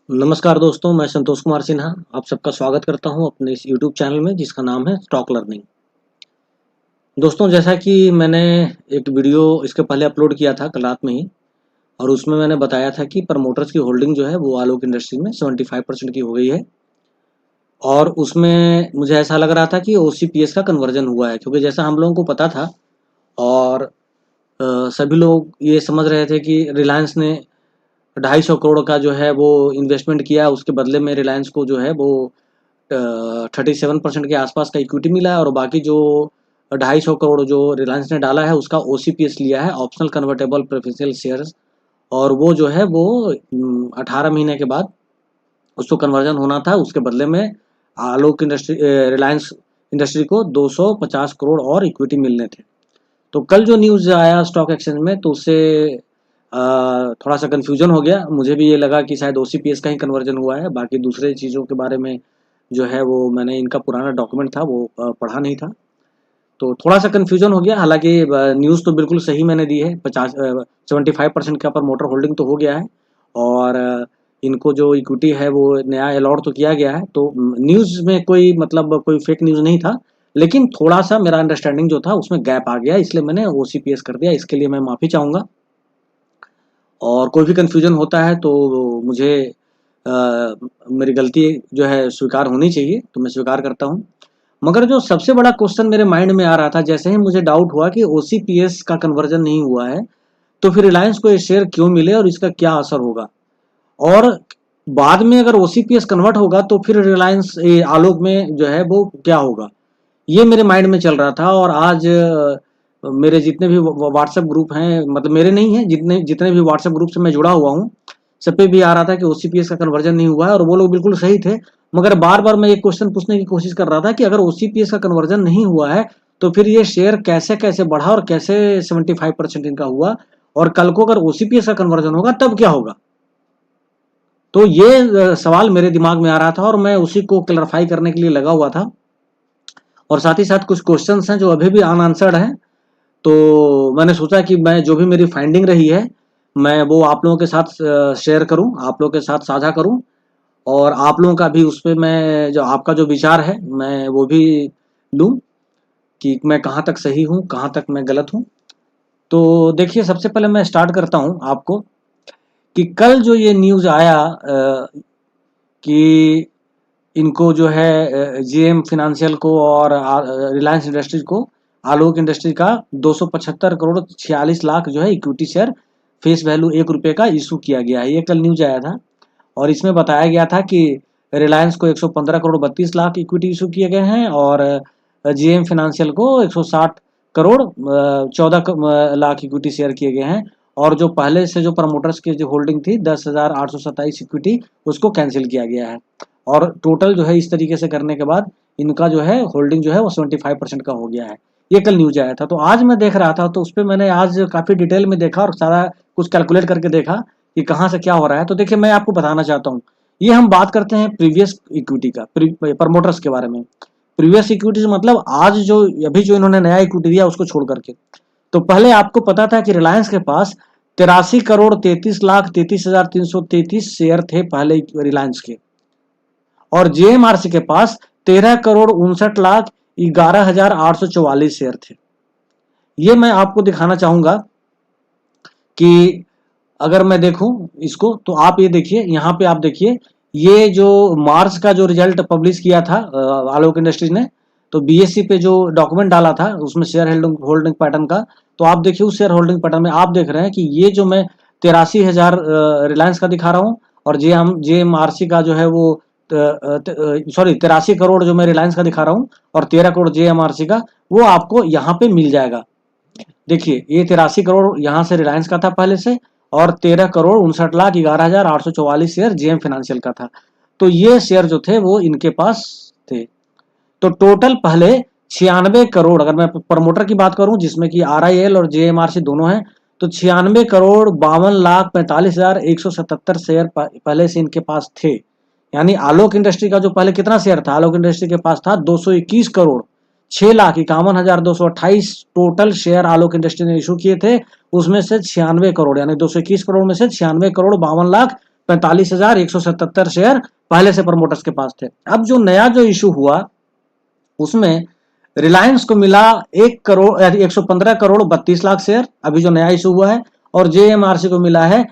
नमस्कार दोस्तों, मैं संतोष कुमार सिन्हा आप सबका स्वागत करता हूं अपने इस यूट्यूब चैनल में जिसका नाम है स्टॉक लर्निंग। दोस्तों, जैसा कि मैंने एक वीडियो इसके पहले अपलोड किया था कल रात में ही, और उसमें मैंने बताया था कि प्रमोटर्स की होल्डिंग जो है वो आलोक इंडस्ट्री में 75% की हो गई है। और उसमें मुझे ऐसा लग रहा था कि ओसीपीएस का कन्वर्जन हुआ है, क्योंकि जैसा हम लोगों को पता था और सभी लोग ये समझ रहे थे कि रिलायंस ने 250 करोड़ का जो है वो इन्वेस्टमेंट किया, उसके बदले में रिलायंस को जो है वो 37% के आसपास का इक्विटी मिला है, और बाकी जो 250 करोड़ जो रिलायंस ने डाला है उसका ओसीपीएस लिया है, ऑप्शनल कन्वर्टेबल प्रेफरेंशियल शेयर्स। और वो जो है वो 18 महीने के बाद उसको कन्वर्जन होना था। उसके बदले में आलोक इंडस्ट्री रिलायंस इंडस्ट्री को 250 करोड़ और इक्विटी मिलने थे। तो कल जो न्यूज़ आया स्टॉक एक्सचेंज में, तो उससे थोड़ा सा कन्फ्यूजन हो गया। मुझे भी ये लगा कि शायद ओसीपीएस का ही कन्वर्जन हुआ है, बाकी दूसरे चीज़ों के बारे में जो है वो मैंने इनका पुराना डॉक्यूमेंट था वो पढ़ा नहीं था, तो थोड़ा सा कन्फ्यूजन हो गया। हालांकि न्यूज़ तो बिल्कुल सही मैंने दी है, 75% का प्रमोटर होल्डिंग तो हो गया है, और इनको जो इक्विटी है वो नया अलॉट तो किया गया है। तो न्यूज़ में कोई मतलब कोई फेक न्यूज़ नहीं था, लेकिन थोड़ा सा मेरा अंडरस्टैंडिंग जो था उसमें गैप आ गया, इसलिए मैंने ओसीपीएस कर दिया। इसके लिए मैं माफ़ी चाहूँगा, और कोई भी कन्फ्यूजन होता है तो मुझे अ, मेरी गलती जो है स्वीकार होनी चाहिए, तो मैं स्वीकार करता हूँ। मगर जो सबसे बड़ा क्वेश्चन मेरे माइंड में आ रहा था, जैसे ही मुझे डाउट हुआ कि ओसीपीएस का कन्वर्जन नहीं हुआ है, तो फिर रिलायंस को ये शेयर क्यों मिले और इसका क्या असर होगा, और बाद में अगर ओसीपीएस कन्वर्ट होगा तो फिर रिलायंस आलोक में जो है वो क्या होगा, ये मेरे माइंड में चल रहा था। और आज मेरे जितने भी व्हाट्सएप ग्रुप हैं, मतलब मेरे नहीं हैं, जितने जितने भी व्हाट्सएप ग्रुप से मैं जुड़ा हुआ हूँ, सब पे भी आ रहा था कि ओसीपीएस का कन्वर्जन नहीं हुआ है, और वो लोग बिल्कुल सही थे। मगर बार बार मैं एक क्वेश्चन पूछने की कोशिश कर रहा था कि अगर ओसीपीएस का कन्वर्जन नहीं हुआ है तो फिर ये शेयर कैसे कैसे बढ़ा और कैसे 75% इनका हुआ, और कल को अगर ओसीपीएस का कन्वर्जन होगा तब क्या होगा। तो ये सवाल मेरे दिमाग में आ रहा था, और मैं उसी को क्लैरिफाई करने के लिए लगा हुआ था। और साथ ही साथ कुछ क्वेश्चंस हैं जो अभी भी अनआंसर्ड हैं, तो मैंने सोचा कि मैं जो भी मेरी फाइंडिंग रही है मैं वो आप लोगों के साथ शेयर करूं, आप लोगों के साथ साझा करूं, और आप लोगों का भी उस पे मैं जो आपका जो विचार है मैं वो भी लूं कि मैं कहाँ तक सही हूँ कहाँ तक मैं गलत हूँ। तो देखिए, सबसे पहले मैं स्टार्ट करता हूँ आपको कि कल जो ये न्यूज़ आया कि इनको जो है जीएम फिनेंशियल को और रिलायंस इंडस्ट्रीज को आलोक इंडस्ट्री का 275 करोड़ 46 लाख जो है इक्विटी शेयर फेस वैल्यू ₹1 का इशू किया गया है। ये कल न्यूज आया था, और इसमें बताया गया था कि रिलायंस को 115 करोड़ 32 लाख इक्विटी इशू किए गए हैं, और जीएम फिनेंशियल को 160 करोड़ 14 लाख इक्विटी शेयर किए गए हैं। और जो पहले से जो प्रमोटर्स की जो होल्डिंग थी 10,827 इक्विटी, उसको कैंसिल किया गया है। और टोटल जो है इस तरीके से करने के बाद इनका जो है होल्डिंग जो है वो 75% का हो गया है। ये कल न्यूज आया था, तो आज मैं देख रहा था तो उस पर मैंने आज काफ़ी डिटेल में देखा और सारा कुछ कैलकुलेट करके देखा कि कहाँ से क्या हो रहा है। तो देखिए, मैं आपको बताना चाहता हूँ, ये हम बात करते हैं प्रीवियस इक्विटी का, प्रमोटर्स के बारे में। प्रीवियस इक्विटी मतलब आज जो अभी जो इन्होंने नया इक्विटी दिया उसको छोड़ करके। तो पहले आपको पता था कि रिलायंस के पास 83 करोड़ 33 लाख 33 हजार 333 शेयर थे पहले रिलायंस के, और जेएमआरसी के पास 13 करोड़ 59 लाख 11 हजार 844 शेयर थे। ये मैं आपको दिखाना चाहूंगा कि अगर मैं देखूं इसको, तो आप ये देखिए, यहाँ पे आप देखिए, ये जो मार्च का जो रिजल्ट पब्लिश किया था आलोक इंडस्ट्रीज ने, तो बीएससी पे जो डॉक्यूमेंट डाला था उसमें शेयर होल्डिंग होल्डिंग पैटर्न का, तो आप देखिए उस शेयर होल्डिंग पैटर्न में आप देख रहे हैं कि ये जो मैं 83,000 रिलायंस का दिखा रहा हूँ, और जेएमआरसी का जो है वो सॉरी 83 करोड़ जो मैं रिलायंस का दिखा रहा हूँ, और 13 करोड़ जेएमआरसी का, वो आपको यहाँ पे मिल जाएगा। देखिए, ये 83 करोड़ यहाँ से रिलायंस का था पहले से, और 13 करोड़ 59 लाख 11 हजार 844 शेयर जेएम फाइनेंशियल का था। तो ये शेयर जो थे वो इनके पास थे। तो टोटल पहले 96 करोड़, अगर मैं प्रमोटर की बात करूं जिसमें कि आरआईएल और जेएमआरसी दोनों हैं, तो 96 करोड़ 52 लाख 45 हजार 177 शेयर पहले से इनके पास थे। यानी आलोक इंडस्ट्री का जो पहले कितना शेयर था, आलोक इंडस्ट्री के पास था 221 करोड़ 6 लाख 51 हजार 228 टोटल शेयर आलोक इंडस्ट्री ने इशू किए थे। उसमें से 96 करोड़ यानी 221 करोड़ में से 96 करोड़ 52 लाख 45,177 शेयर पहले से प्रमोटर्स के पास थे। अब जो नया जो इशू हुआ उसमें रिलायंस को मिला 115 करोड़ 32 लाख शेयर, अभी जो नया इशू हुआ है, और जेएमआरसी को मिला है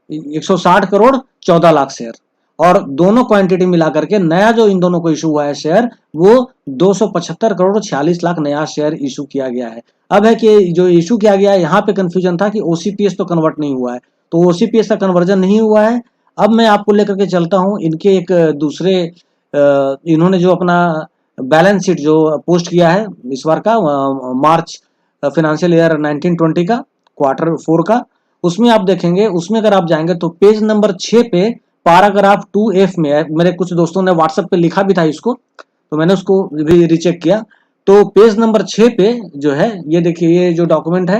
160 करोड़ 14 लाख शेयर, और दोनों क्वांटिटी मिला करके नया जो इन दोनों को इशू हुआ है शेयर वो 275 करोड़ 46 लाख नया शेयर इशू किया गया है। अब है कि जो इशू किया गया है यहाँ पे कंफ्यूजन था कि ओसीपीएस तो कन्वर्ट नहीं हुआ है, तो ओसीपीएस का कन्वर्जन नहीं हुआ है। अब मैं आपको लेकर के चलता हूँ इनके एक दूसरे इन्होंने जो अपना बैलेंस शीट जो पोस्ट किया है इस बार का मार्च फाइनेंशियल ईयर 1920 का Q4 का, उसमें आप देखेंगे, उसमें अगर आप जाएंगे तो पेज नंबर 6 पे पैराग्राफ 2F में है। मेरे कुछ दोस्तों ने व्हाट्सएप पे लिखा भी था इसको, तो मैंने उसको भी रीचेक किया। तो पेज नंबर 6 पे जो है ये देखिए, ये जो डॉक्यूमेंट है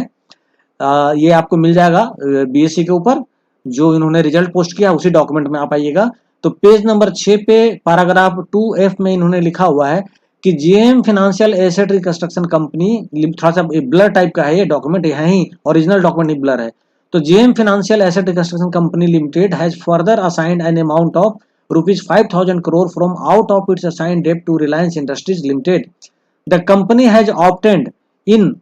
ये आपको मिल जाएगा बीएससी के ऊपर, जो इन्होंने रिजल्ट पोस्ट किया उसी डॉक्यूमेंट में आप आइएगा। तो पेज नंबर 6 पे पैराग्राफ 2F में इन्होंने लिखा हुआ है कि JM financial asset reconstruction company, थोड़ा सा ब्लर टाइप का है ये डॉक्यूमेंट, यहाँ ही ओरिजिनल डॉक्यूमेंट ही ब्लर है। तो JM financial asset reconstruction company limited has further assigned an amount of ₹5,000 crore from out of its assigned debt to Reliance Industries Limited. The company has obtained in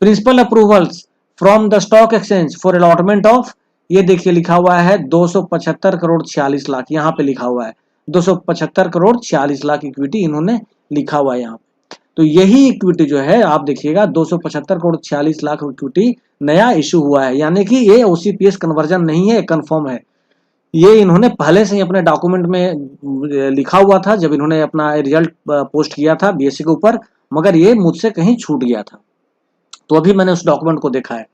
principle approvals from the stock exchange for allotment of, ये देखिए लिखा हुआ है 275 करोड़ 46 लाख, यहाँ पे लिखा हुआ है 275 करोड़ 46 लाख इक्विटी इन्होंने लिखा हुआ है यहाँ पे। तो यही इक्विटी जो है आप देखिएगा 275 करोड़ 46 लाख इक्विटी नया इशू हुआ है, यानी कि ये ओसीपीएस कन्वर्जन नहीं है, कंफर्म है। ये इन्होंने पहले से ही अपने डॉक्यूमेंट में लिखा हुआ था जब इन्होंने अपना रिजल्ट पोस्ट किया था बीएससी के ऊपर, मगर ये मुझसे कहीं छूट गया था, तो अभी मैंने उस डॉक्यूमेंट को देखा है।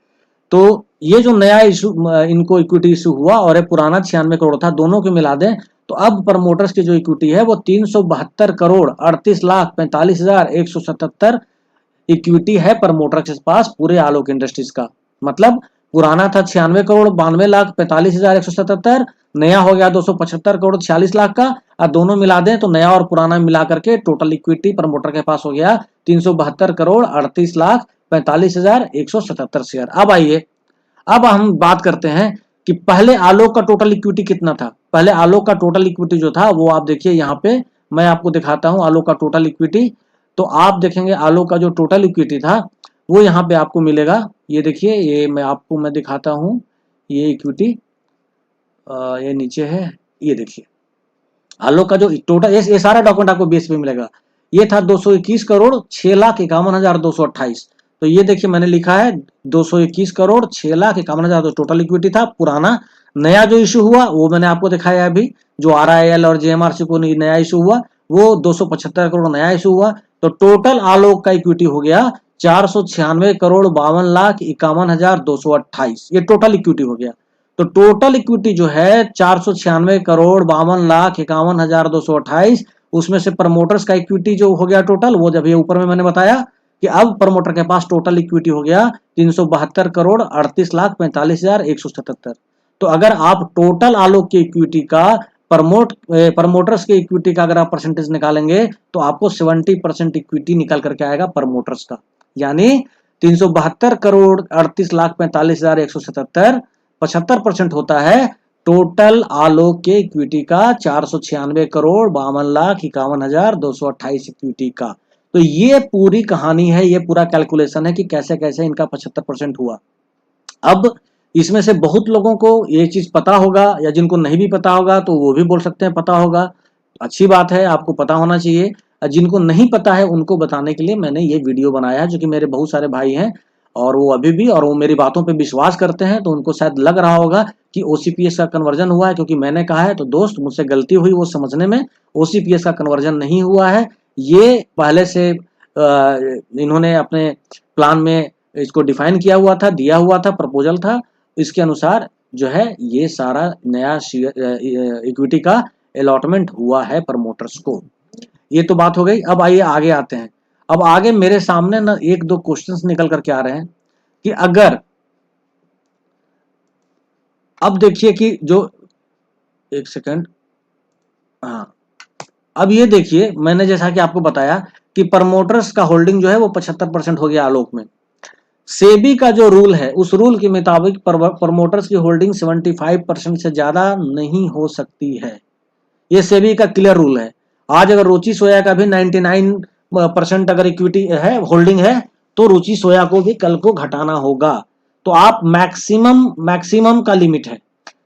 तो ये जो नया इशू इनको इक्विटी इशू हुआ और ये पुराना 96 करोड़ था, दोनों को मिला दें तो अब प्रमोटर्स की जो इक्विटी है वो 372 करोड़ 38 लाख 45,177 इक्विटी है प्रमोटर्स के पास पूरे आलोक इंडस्ट्रीज का। मतलब पुराना था 96 करोड़ 92 लाख 45,177, नया हो गया 275 करोड़ 46 लाख का, और दोनों मिला दें तो नया और पुराना मिला करके टोटल इक्विटी प्रमोटर के पास हो गया 372 करोड़ 38 लाख 45,177 शेयर। अब आइए, अब हम बात करते हैं कि पहले आलोक का टोटल इक्विटी कितना था। पहले आलोक का टोटल इक्विटी जो था वो आप देखिए, यहाँ पे मैं आपको दिखाता हूँ आलोक का टोटल इक्विटी। तो आप देखेंगे आलोक का जो टोटल इक्विटी था वो यहाँ पे आपको मिलेगा, ये देखिए, ये मैं दिखाता हूँ, ये इक्विटी ये नीचे है, ये देखिए आलोक का जो टोटल, ये सारा डॉक्यूमेंट आपको बेस पे मिलेगा। ये था 221 करोड़ 6,51,228। तो ये देखिए मैंने लिखा है 221 करोड़ 6,51,000 टोटल इक्विटी था पुराना। नया जो इशू हुआ वो मैंने आपको दिखाया अभी, जो RIL और जेएमआरसी को नया इशू हुआ वो 275 करोड़ नया इशू हुआ। तो टोटल आलोक का इक्विटी हो गया 496 करोड़ 52,51,228, ये टोटल इक्विटी हो गया। तो टोटल इक्विटी जो है 496 करोड़ 52,51,228, उसमें से प्रमोटर्स का इक्विटी जो हो गया टोटल, वो जब ये ऊपर में मैंने बताया कि अब प्रमोटर के पास टोटल इक्विटी हो गया 372 करोड़ 38 लाख 45,177। तो अगर आप टोटल आलोक की इक्विटी का प्रमोटर्स के इक्विटी का अगर आप परसेंटेज निकालेंगे तो आपको 70% इक्विटी निकल करके आएगा प्रमोटर्स का, यानी 372 करोड़ 38 लाख 45,177 75% होता है टोटल आलोक के इक्विटी का 496 करोड़ 52,51,228 इक्विटी का। तो ये पूरी कहानी है, ये पूरा कैलकुलेशन है कि कैसे कैसे इनका 75% हुआ। अब इसमें से बहुत लोगों को ये चीज पता होगा, या जिनको नहीं भी पता होगा तो वो भी बोल सकते हैं पता होगा, अच्छी बात है, आपको पता होना चाहिए। जिनको नहीं पता है उनको बताने के लिए मैंने ये वीडियो बनाया है, जो कि मेरे बहुत सारे भाई हैं और वो अभी भी और वो मेरी बातों पे विश्वास करते हैं, तो उनको शायद लग रहा होगा कि ओसीपीएस का कन्वर्जन हुआ है क्योंकि मैंने कहा है। तो दोस्त, मुझसे गलती हुई वो समझने में, ओसीपीएस का कन्वर्जन नहीं हुआ है। ये पहले से इन्होंने अपने प्लान में इसको डिफाइन किया हुआ था, दिया हुआ था, प्रपोजल था, इसके अनुसार जो है ये सारा नया इक्विटी का अलॉटमेंट हुआ है प्रमोटर्स को। ये तो बात हो गई। अब आइए आगे आते हैं। अब आगे मेरे सामने ना एक दो क्वेश्चंस निकल करके आ रहे हैं कि अगर, अब देखिए कि जो, एक सेकंड, हाँ, अब ये देखिए मैंने जैसा कि आपको बताया कि प्रमोटर्स का होल्डिंग जो है वो 75% हो गया आलोक में। सेबी का जो रूल है उस रूल के मुताबिक प्रमोटर्स की होल्डिंग 75% से ज्यादा नहीं हो सकती है। ये सेबी का क्लियर रूल है। आज अगर रुचि सोया का भी 99% अगर इक्विटी है, होल्डिंग है, तो रुचि सोया को भी कल को घटाना होगा। तो आप मैक्सिमम का लिमिट है,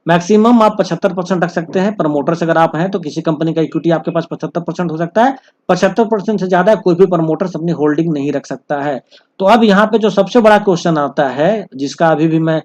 मैक्सिमम आप 75% रख सकते हैं। प्रमोटर्स अगर आप हैं तो किसी कंपनी का इक्विटी आपके पास 75% हो सकता है। 75% से ज्यादा कोई भी प्रमोटर्स अपनी होल्डिंग नहीं रख सकता है। तो अब यहाँ पे जो सबसे बड़ा क्वेश्चन आता है, जिसका अभी भी मैं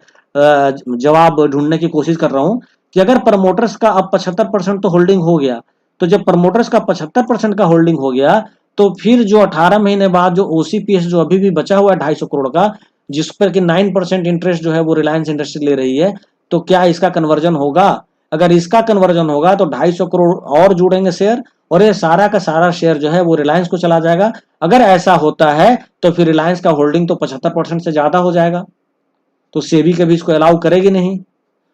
जवाब ढूंढने की कोशिश कर रहा हूं, कि अगर प्रमोटर्स का अब 75% तो होल्डिंग हो गया, तो जब प्रमोटर्स का 75% का होल्डिंग हो गया, तो फिर जो 18 महीने बाद जो ओसीपीएस जो अभी भी बचा हुआ है 250 करोड़ का, जिस पर कि 9% इंटरेस्ट जो है वो रिलायंस इंडस्ट्री ले रही है, तो क्या इसका कन्वर्जन होगा? अगर इसका कन्वर्जन होगा तो 250 करोड़ और जुड़ेंगे शेयर, और ये सारा का सारा शेयर जो है वो रिलायंस को चला जाएगा। अगर ऐसा होता है तो फिर रिलायंस का होल्डिंग तो 75% से ज्यादा हो जाएगा, तो सेबी कभी इसको अलाउ करेगी नहीं।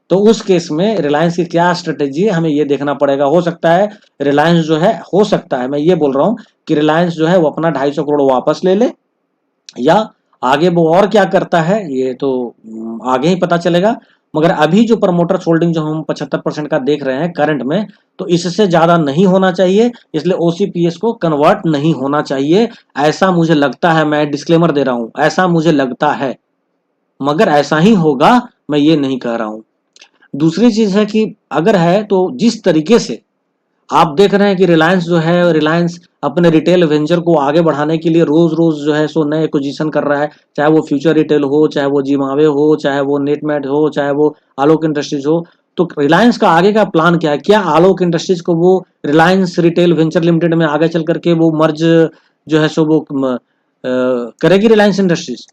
तो उस केस में रिलायंस की क्या स्ट्रेटेजी है, हमें ये देखना पड़ेगा। हो सकता है रिलायंस जो है, हो सकता है, मैं ये बोल रहा हूं कि रिलायंस जो है वो अपना 250 करोड़ वापस ले ले, या आगे वो और क्या करता है ये तो आगे ही पता चलेगा। मगर अभी जो प्रमोटर होल्डिंग जो हम 75% का देख रहे हैं करंट में, तो इससे ज्यादा नहीं होना चाहिए, इसलिए ओसीपीएस को कन्वर्ट नहीं होना चाहिए, ऐसा मुझे लगता है। मैं डिस्क्लेमर दे रहा हूं, ऐसा मुझे लगता है, मगर ऐसा ही होगा, मैं ये नहीं कह रहा हूं। दूसरी चीज है कि अगर है तो जिस तरीके से आप देख रहे हैं कि रिलायंस जो है, रिलायंस अपने रिटेल वेंचर को आगे बढ़ाने के लिए रोज रोज जो है सो नए एक्विजिशन कर रहा है, चाहे वो फ्यूचर रिटेल हो, चाहे वो जिमावे हो, चाहे वो नेटमेट हो, चाहे वो आलोक इंडस्ट्रीज हो। तो रिलायंस का आगे का प्लान क्या है? क्या आलोक इंडस्ट्रीज को वो रिलायंस रिटेल वेंचर लिमिटेड में आगे चल करके वो मर्ज जो है सो वो करेगी रिलायंस इंडस्ट्रीज?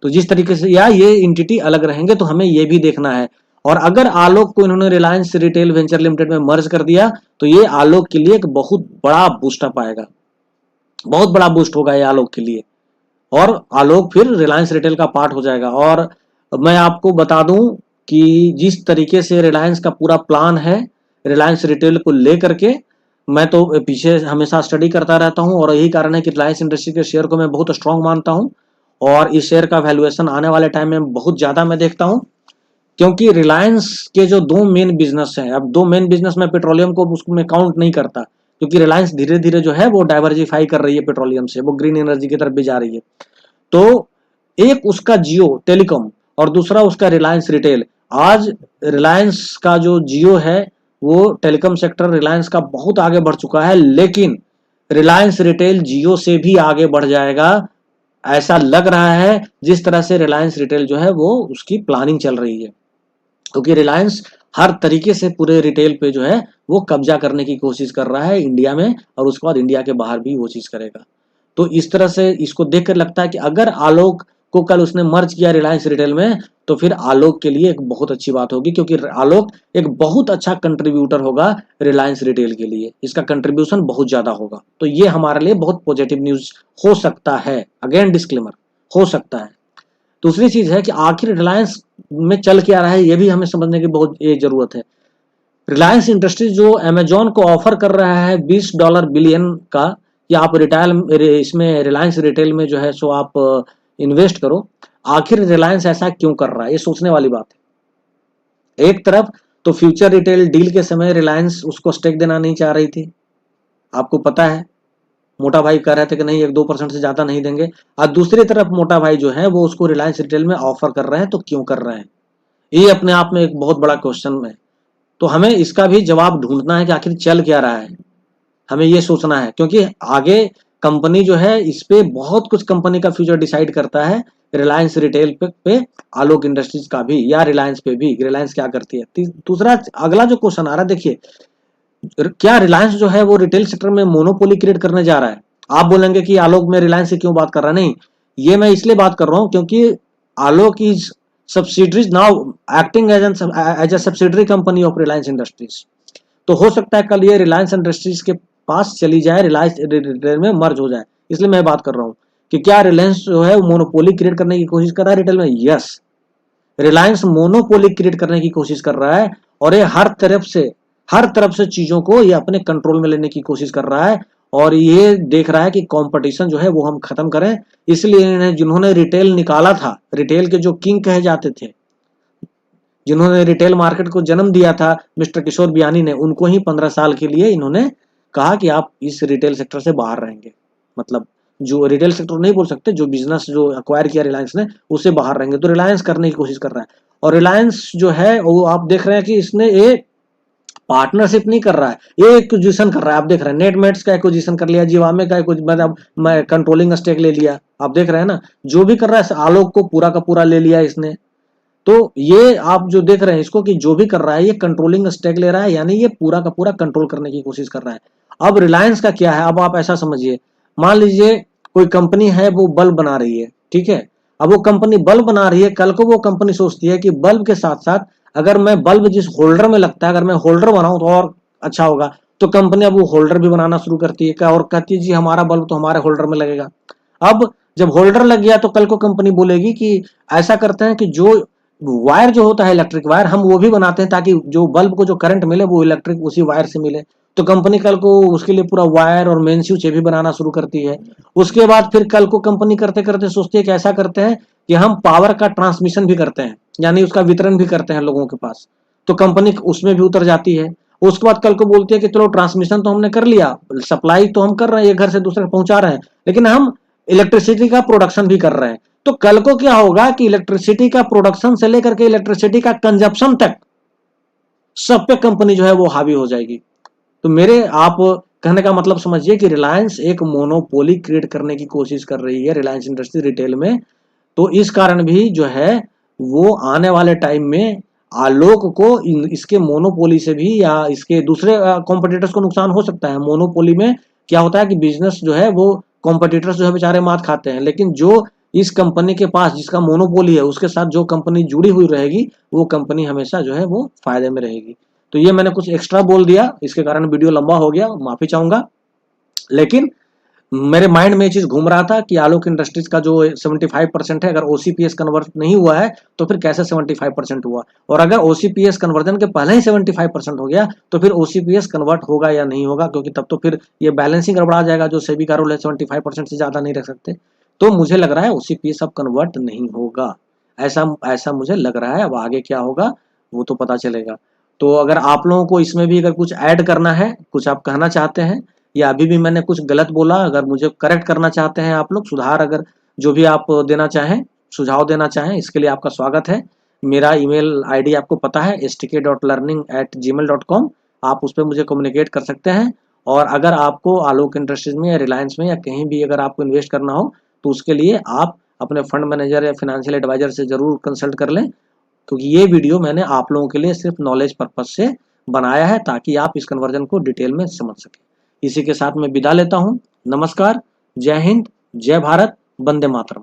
तो जिस तरीके से या ये इंटिटी अलग रहेंगे, तो हमें ये भी देखना है। और अगर आलोक को इन्होंने रिलायंस रिटेल वेंचर लिमिटेड में मर्ज कर दिया, तो ये आलोक के लिए एक बहुत बड़ा बूस्टअप आएगा, बहुत बड़ा बूस्ट होगा ये आलोक के लिए, और आलोक फिर रिलायंस रिटेल का पार्ट हो जाएगा। और मैं आपको बता दूं कि जिस तरीके से रिलायंस का पूरा प्लान है रिलायंस रिटेल को लेकर के, मैं तो पीछे हमेशा स्टडी करता रहता हूं, और यही कारण है कि रिलायंस इंडस्ट्री के शेयर को मैं बहुत स्ट्रांग मानता हूं, और इस शेयर का वैल्यूएशन आने वाले टाइम में बहुत ज्यादा मैं देखता हूं। क्योंकि रिलायंस के जो दो मेन बिजनेस हैं, अब दो मेन बिजनेस में पेट्रोलियम को उसमें काउंट नहीं करता, क्योंकि रिलायंस धीरे धीरे जो है वो डाइवर्सिफाई कर रही है पेट्रोलियम से, वो ग्रीन एनर्जी की तरफ भी जा रही है। तो एक उसका जियो टेलीकॉम और दूसरा उसका रिलायंस रिटेल। आज रिलायंस का जो जियो है वो टेलीकॉम सेक्टर रिलायंस का बहुत आगे बढ़ चुका है, लेकिन रिलायंस रिटेल जियो से भी आगे बढ़ जाएगा, ऐसा लग रहा है, जिस तरह से रिलायंस रिटेल जो है वो उसकी प्लानिंग चल रही है। क्योंकि रिलायंस हर तरीके से पूरे रिटेल पे जो है वो कब्जा करने की कोशिश कर रहा है इंडिया में, और उसके बाद इंडिया के बाहर भी वो चीज करेगा। तो इस तरह से इसको देखकर लगता है कि अगर आलोक को कल उसने मर्ज किया रिलायंस रिटेल में, तो फिर आलोक के लिए एक बहुत अच्छी बात होगी, क्योंकि आलोक एक बहुत अच्छा कंट्रीब्यूटर होगा रिलायंस रिटेल के लिए, इसका कंट्रीब्यूशन बहुत ज्यादा होगा। तो ये हमारे लिए बहुत पॉजिटिव न्यूज हो सकता है। अगेन डिस्क्लेमर, हो सकता है। दूसरी चीज है कि आखिर रिलायंस में चल क्या रहा है, ये भी हमें समझने की बहुत ये जरूरत है। रिलायंस इंडस्ट्रीज जो अमेजोन को ऑफर कर रहा है $20 बिलियन का, कि आप रिटेल इसमें रिलायंस रिटेल में जो है सो आप इन्वेस्ट करो, आखिर रिलायंस ऐसा क्यों कर रहा है, ये सोचने वाली बात है। एक तरफ तो फ्यूचर रिटेल डील के समय रिलायंस उसको स्टेक देना नहीं चाह रही थी, आपको पता है, मोटा भाई कह रहे थे कि नहीं 1-2% से ज्यादा नहीं देंगे। और दूसरी तरफ मोटा भाई जो है वो उसको रिलायंस रिटेल में ऑफर कर रहे हैं, तो क्यों कर रहे हैं? ये अपने आप में एक बहुत बड़ा क्वेश्चन है। तो हमें इसका भी जवाब ढूंढना है कि आखिर चल क्या रहा है, हमें ये सोचना है, क्योंकि आगे कंपनी जो है इस पे बहुत कुछ कंपनी का फ्यूचर डिसाइड करता है, रिलायंस रिटेल पे आलोक इंडस्ट्रीज का भी, या रिलायंस पे भी, रिलायंस क्या करती है। दूसरा अगला जो क्वेश्चन आ रहा है, देखिए क्या रिलायंस जो है वो रिटेल सेक्टर में मोनोपोली क्रिएट करने जा रहा है? आप बोलेंगे कि आलोक में रिलायंस से क्यों बात कर रहा है? नहीं, ये मैं इसलिए बात कर रहा हूं क्योंकि Alok is subsidiaries now acting as a subsidiary company of Reliance industries. तो हो सकता है कल ये रिलायंस इंडस्ट्रीज के पास चली जाए, रिलायंस रिटेल में मर्ज हो जाए, इसलिए मैं बात कर रहा हूँ कि क्या रिलायंस जो है वो मोनोपोली क्रिएट करने की कोशिश कर रहा है रिटेल में? यस, रिलायंस मोनोपोली क्रिएट करने की कोशिश कर रहा है, और ये हर तरफ से चीजों को ये अपने कंट्रोल में लेने की कोशिश कर रहा है। और ये देख रहा है कि कंपटीशन जो है वो हम खत्म करें, इसलिए जिन्होंने रिटेल निकाला था, रिटेल के जो किंग कहे जाते थे, जिन्होंने रिटेल मार्केट को जन्म दिया था मिस्टर किशोर बियानी ने, उनको ही 15 साल के लिए इन्होंने कहा कि आप इस रिटेल सेक्टर से बाहर रहेंगे। मतलब जो रिटेल सेक्टर नहीं बोल सकते, जो बिजनेस जो अक्वायर किया रिलायंस ने उससे बाहर रहेंगे। तो रिलायंस करने की कोशिश कर रहा है, और रिलायंस जो है वो आप देख रहे हैं कि इसने एक पार्टनरशिप नहीं कर रहा है, ये एक्विजिशन कर रहा है। आप देख रहे हैं नेटमेट्स का एक्विजिशन कर लिया, जीवामे का मतलब कंट्रोलिंग स्टेक ले लिया। आप देख रहे हैं ना, जो भी कर रहा है आलोक को पूरा का पूरा ले लिया इसने। तो ये आप जो देख रहे हैं इसको कि जो भी कर रहा है ये कंट्रोलिंग स्टेक ले रहा है, यानी ये पूरा का पूरा कंट्रोल करने की कोशिश कर रहा है। अब रिलायंस का क्या है, अब आप ऐसा समझिए, मान लीजिए कोई कंपनी है वो बल्ब बना रही है, ठीक है। अब वो कंपनी बल्ब बना रही है, कल को वो कंपनी सोचती है कि बल्ब के साथ साथ अगर मैं बल्ब जिस होल्डर में लगता है अगर मैं होल्डर बनाऊं तो और अच्छा होगा, तो कंपनी अब वो होल्डर भी बनाना शुरू करती है क्या, और कहती है जी हमारा बल्ब तो हमारे होल्डर में लगेगा। अब जब होल्डर लग गया तो कल को कंपनी बोलेगी कि ऐसा करते हैं कि जो वायर जो होता है इलेक्ट्रिक वायर, हम वो भी बनाते हैं ताकि जो बल्ब को जो करंट मिले वो इलेक्ट्रिक उसी वायर से मिले। तो कंपनी कल को उसके लिए पूरा वायर और मेन स्विच भी बनाना शुरू करती है। उसके बाद फिर कल को कंपनी करते करते सोचती है कि ऐसा करते हैं कि हम पावर का ट्रांसमिशन भी करते हैं, यानी उसका वितरण भी करते हैं लोगों के पास। तो कंपनी उसमें भी उतर जाती है। उसके बाद कल को बोलती है कि चलो ट्रांसमिशन तो हमने कर लिया, सप्लाई तो हम कर रहे हैं, एक घर से दूसरे पहुंचा रहे हैं, लेकिन हम इलेक्ट्रिसिटी का प्रोडक्शन भी कर रहे हैं। तो कल को क्या होगा कि इलेक्ट्रिसिटी का प्रोडक्शन से लेकर के इलेक्ट्रिसिटी का कंजप्शन तक सब पे कंपनी जो है वो हावी हो जाएगी। तो मेरे आप कहने का मतलब समझिए कि रिलायंस एक मोनोपोली क्रिएट करने की कोशिश कर रही है, रिलायंस इंडस्ट्री रिटेल में। तो इस कारण भी जो है वो आने वाले टाइम में आलोक को इसके मोनोपोली से भी या इसके दूसरे कॉम्पिटिटर्स को नुकसान हो सकता है। मोनोपोली में क्या होता है कि बिजनेस जो है वो कॉम्पिटिटर्स जो है बेचारे मात खाते हैं, लेकिन जो इस कंपनी के पास जिसका मोनोपोली है उसके साथ जो कंपनी जुड़ी हुई रहेगी वो कंपनी हमेशा जो है वो फायदे में रहेगी। तो ये मैंने कुछ एक्स्ट्रा बोल दिया, इसके कारण वीडियो लंबा हो गया, माफी चाहूंगा। लेकिन मेरे माइंड में ये चीज घूम रहा था कि आलोक इंडस्ट्रीज का जो 75% है, अगर ओसीपीएस कन्वर्ट नहीं हुआ है तो फिर कैसे 75% हुआ, और अगर ओसीपीएस कन्वर्जन के पहले ही 75% हो गया तो फिर ओसीपीएस कन्वर्ट होगा या नहीं होगा, क्योंकि तब तो फिर ये बैलेंसिंग गड़बड़ा जाएगा। जो सेबी का रूल है 75% से ज्यादा नहीं रख सकते। तो मुझे लग रहा है ओसीपीएस अब कन्वर्ट नहीं होगा, ऐसा ऐसा मुझे लग रहा है। अब आगे क्या होगा वो तो पता चलेगा। तो अगर आप लोगों को इसमें भी अगर कुछ ऐड करना है, कुछ आप कहना चाहते हैं, या अभी भी मैंने कुछ गलत बोला, अगर मुझे करेक्ट करना चाहते हैं आप लोग, सुधार अगर जो भी आप देना चाहें, सुझाव देना चाहें, इसके लिए आपका स्वागत है। मेरा ईमेल आईडी आपको पता है stk.learning@gmail.com, आप उस पर मुझे कम्युनिकेट कर सकते हैं। और अगर आपको आलोक इंडस्ट्रीज में या रिलायंस में या कहीं भी अगर आपको इन्वेस्ट करना हो तो उसके लिए आप अपने फंड मैनेजर या फाइनेंशियल एडवाइजर से जरूर कंसल्ट कर लें, क्योंकि ये वीडियो मैंने आप लोगों के लिए सिर्फ नॉलेज पर्पज से बनाया है ताकि आप इस कन्वर्जन को डिटेल में समझ सकें। इसी के साथ मैं विदा लेता हूं। नमस्कार, जय हिंद, जय भारत, वंदे मातरम।